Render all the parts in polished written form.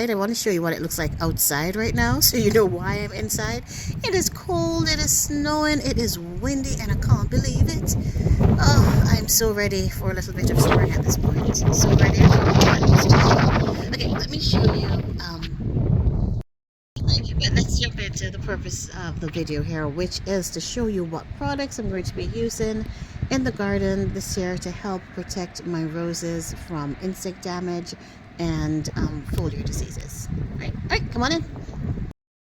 I want to show you what it looks like outside right now so you know why I'm inside. It is cold, it is snowing, it is windy, and I can't believe it. Oh, I'm so ready for a little bit of spring at this point. So ready for it. Okay, let me show you. Let's jump into the purpose of the video here, which is to show you what products I'm going to be using in the garden this year to help protect my roses from insect damage and foliar diseases. All right, come on in.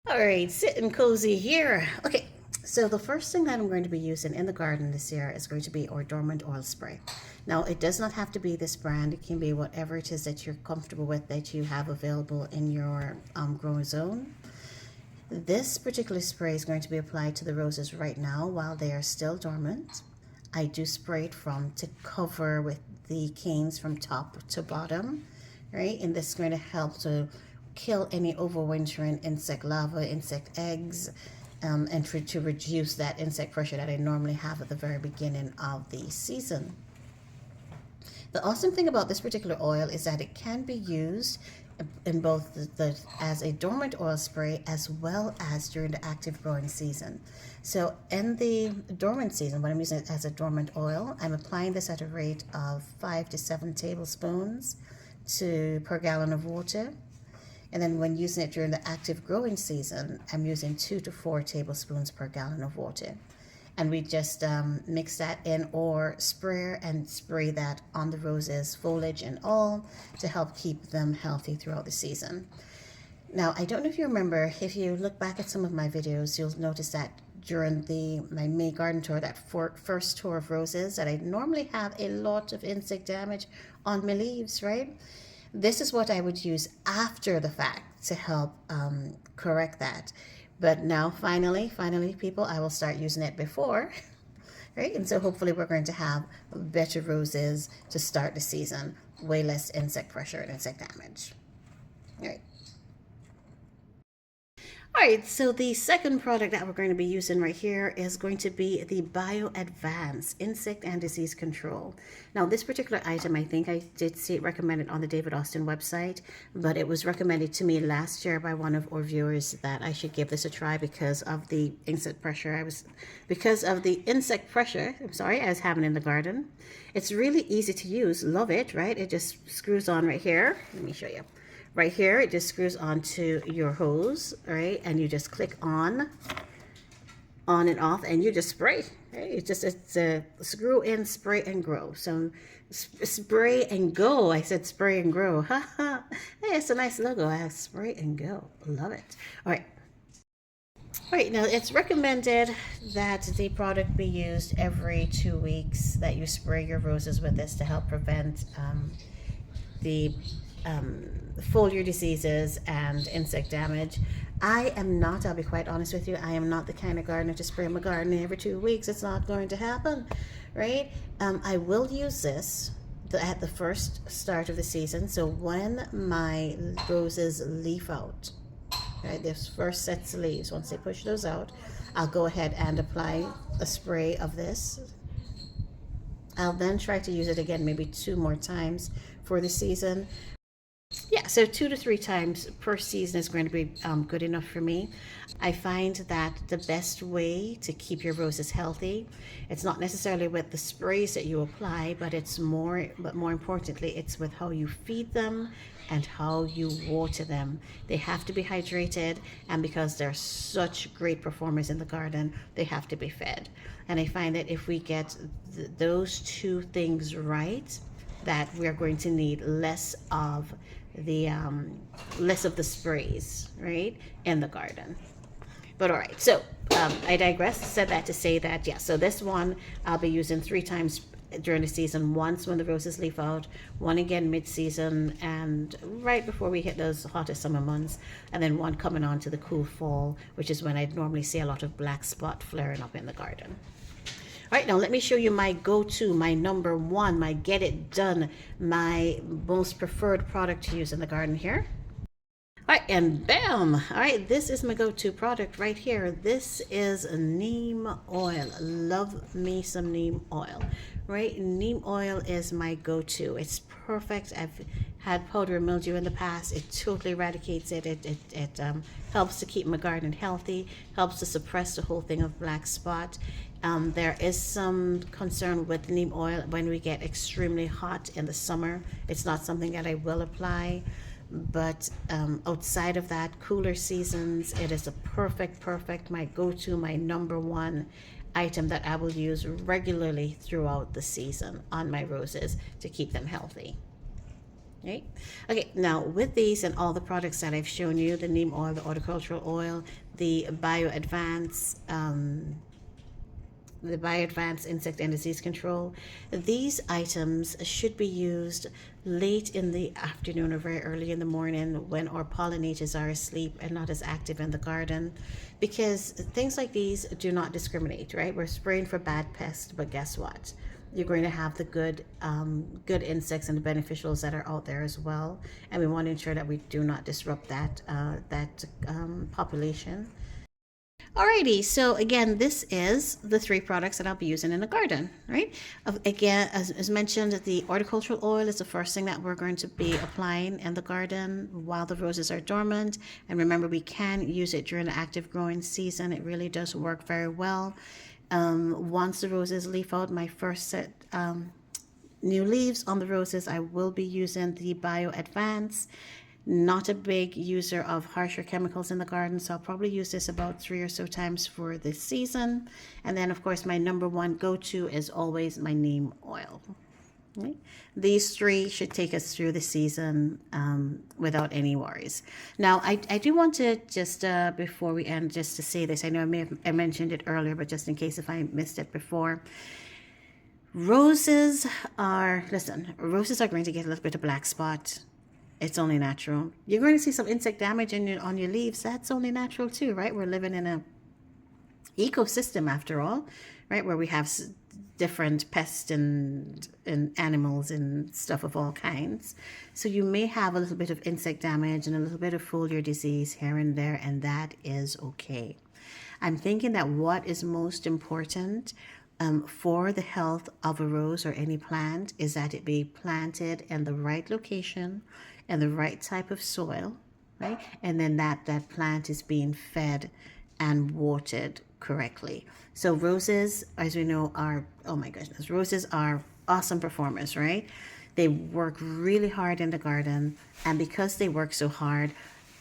All right, sitting cozy here. Okay, so the first thing that I'm going to be using in the garden this year is going to be our dormant oil spray. Now, it does not have to be this brand. It can be whatever it is that you're comfortable with that you have available in your grow zone. This particular spray is going to be applied to the roses right now while they are still dormant. I do spray it to cover with the canes from top to bottom, right? And this is going to help to kill any overwintering insect larvae, insect eggs, and to reduce that insect pressure that I normally have at the very beginning of the season. The awesome thing about this particular oil is that it can be used in both as a dormant oil spray as well as during the active growing season. So in the dormant season, when I'm using it as a dormant oil, I'm applying this at a rate of 5 to 7 tablespoons per gallon of water. And then when using it during the active growing season, I'm using 2 to 4 tablespoons per gallon of water. And we just mix that in or spray that on the roses, foliage and all, to help keep them healthy throughout the season. Now, I don't know if you remember, if you look back at some of my videos, you'll notice that during my May garden tour, that first tour of roses, that I normally have a lot of insect damage on my leaves, right? This is what I would use after the fact to help correct that. But now, finally, people, I will start using it before, right? And so hopefully we're going to have better roses to start the season, way less insect pressure and insect damage. All right. All right, so the second product that we're going to be using right here is going to be the BioAdvanced Insect and Disease Control. Now, this particular item, I think I did see it recommended on the David Austin website, but it was recommended to me last year by one of our viewers that I should give this a try because of the insect pressure I was having in the garden. It's really easy to use. Love it, right? It just screws on right here. Let me show you. Right here, it just screws onto your hose, right? And you just click on and off, and you just spray. Right? It's a screw in, spray and grow. So spray and go. I said spray and grow. Ha ha. Hey, it's a nice logo. I have spray and go. Love it. All right. All right, now it's recommended that the product be used every 2 weeks, that you spray your roses with this to help prevent the foliar diseases and insect damage. I am not, I'll be quite honest with you, I am not the kind of gardener to spray my garden every 2 weeks. It's not going to happen, right? I will use this at the first start of the season. So when my roses leaf out, right, this first sets of leaves, once they push those out, I'll go ahead and apply a spray of this. I'll then try to use it again maybe 2 more times for the season. Yeah, so 2 to 3 times per season is going to be good enough for me. I find that the best way to keep your roses healthy, it's not necessarily with the sprays that you apply, but more importantly, it's with how you feed them and how you water them. They have to be hydrated, and because they're such great performers in the garden, they have to be fed. And I find that if we get those 2 things right, that we're going to need less of the sprays, right, in the garden. But all right, so I digress. Said that to say that, yeah, so this one I'll be using 3 times during the season. Once when the roses leaf out, one again mid-season and right before we hit those hottest summer months, and then one coming on to the cool fall, which is when I'd normally see a lot of black spot flaring up in the garden. All right, now let me show you my go-to, my number one, my get it done, my most preferred product to use in the garden here. All right, and bam! All right, this is my go-to product right here. This is neem oil. Love me some neem oil, right? Neem oil is my go-to. It's perfect. I've had powdery mildew in the past. It totally eradicates it. It helps to keep my garden healthy, helps to suppress the whole thing of black spot. There is some concern with neem oil when we get extremely hot in the summer. It's not something that I will apply. But outside of that, cooler seasons, it is a perfect, my go-to, my number one item that I will use regularly throughout the season on my roses to keep them healthy. Right? Okay, now with these and all the products that I've shown you, the neem oil, the horticultural oil, the BioAdvanced insect and disease control. These items should be used late in the afternoon or very early in the morning when our pollinators are asleep and not as active in the garden, because things like these do not discriminate, right? We're spraying for bad pests, but guess what? You're going to have the good insects and the beneficials that are out there as well, and we want to ensure that we do not disrupt that population. Alrighty, so again, this is the 3 products that I'll be using in the garden, right? Again, as mentioned, the horticultural oil is the first thing that we're going to be applying in the garden while the roses are dormant. And remember, we can use it during the active growing season. It really does work very well. Once the roses leaf out, my first set new leaves on the roses, I will be using the BioAdvanced. Not a big user of harsher chemicals in the garden, so I'll probably use this about 3 or so times for this season. And then, of course, my number one go-to is always my neem oil. Okay. These 3 should take us through the season without any worries. Now, I do want to just, before we end, just to say this. I know I mentioned it earlier, but just in case if I missed it before. Roses are going to get a little bit of black spot. It's only natural. You're going to see some insect damage on your leaves. That's only natural too, right? We're living in a ecosystem after all, right? Where we have different pests and animals and stuff of all kinds. So you may have a little bit of insect damage and a little bit of foliar disease here and there, and that is okay. I'm thinking that what is most important for the health of a rose or any plant is that it be planted in the right location and the right type of soil, right? And then that plant is being fed and watered correctly. So roses, as we know, are, oh my goodness, roses are awesome performers, right? They work really hard in the garden, and because they work so hard,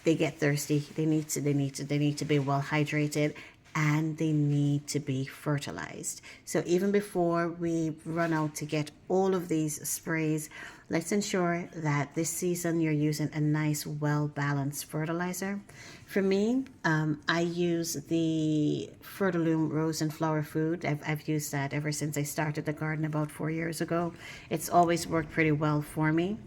they get thirsty. They need to be well hydrated, and they need to be fertilized. So even before we run out to get all of these sprays, let's ensure that this season you're using a nice, well-balanced fertilizer. For me, I use the Fertilum Rose and Flower Food. I've used that ever since I started the garden about 4 years ago. It's always worked pretty well for me.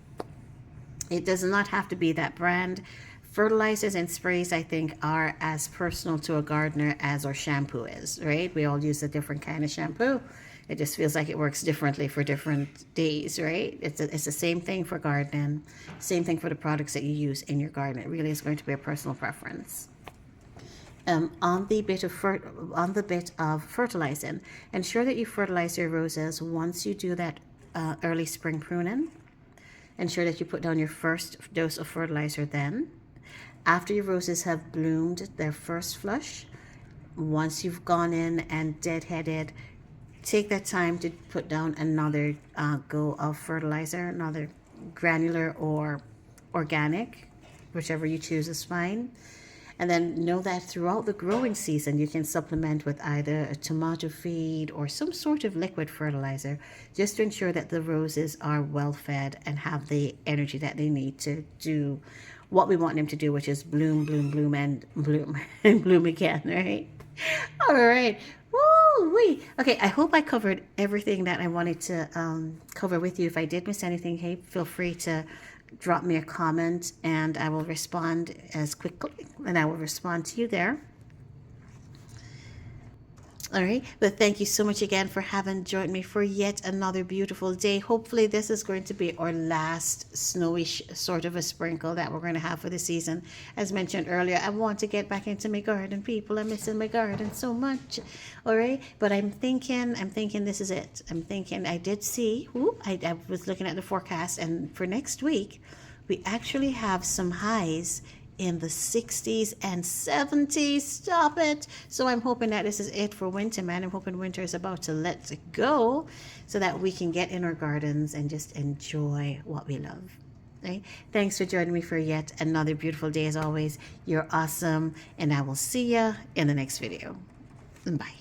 It does not have to be that brand. Fertilizers and sprays, I think, are as personal to a gardener as our shampoo is, right? We all use a different kind of shampoo. It just feels like it works differently for different days, right? It's the same thing for gardening, same thing for the products that you use in your garden. It really is going to be a personal preference. On the bit of fertilizing, ensure that you fertilize your roses once you do that early spring pruning. Ensure that you put down your first dose of fertilizer then. After your roses have bloomed their first flush, once you've gone in and deadheaded, take that time to put down another go of fertilizer, another granular or organic, whichever you choose is fine. And then know that throughout the growing season, you can supplement with either a tomato feed or some sort of liquid fertilizer, just to ensure that the roses are well fed and have the energy that they need to do what we want them to do, which is bloom, bloom, bloom, and bloom, and bloom again, right? All right. Woo-wee. Okay, I hope I covered everything that I wanted to cover with you. If I did miss anything, hey, feel free to drop me a comment and I will respond as quickly, and I will respond to you there. All right, but thank you so much again for having joined me for yet another beautiful day. Hopefully this is going to be our last snowish sort of a sprinkle that we're going to have for the season. As mentioned earlier, I want to get back into my garden, people. I'm missing my garden so much. All right, but I'm thinking this is it. I'm thinking I did see, I was looking at the forecast, and for next week we actually have some highs in the 60s and 70s. Stop it. So I'm hoping that this is it for winter, man. I'm hoping winter is about to let it go so that we can get in our gardens and just enjoy what we love. Right? Thanks for joining me for yet another beautiful day. As always, you're awesome, and I will see ya in the next video. Bye.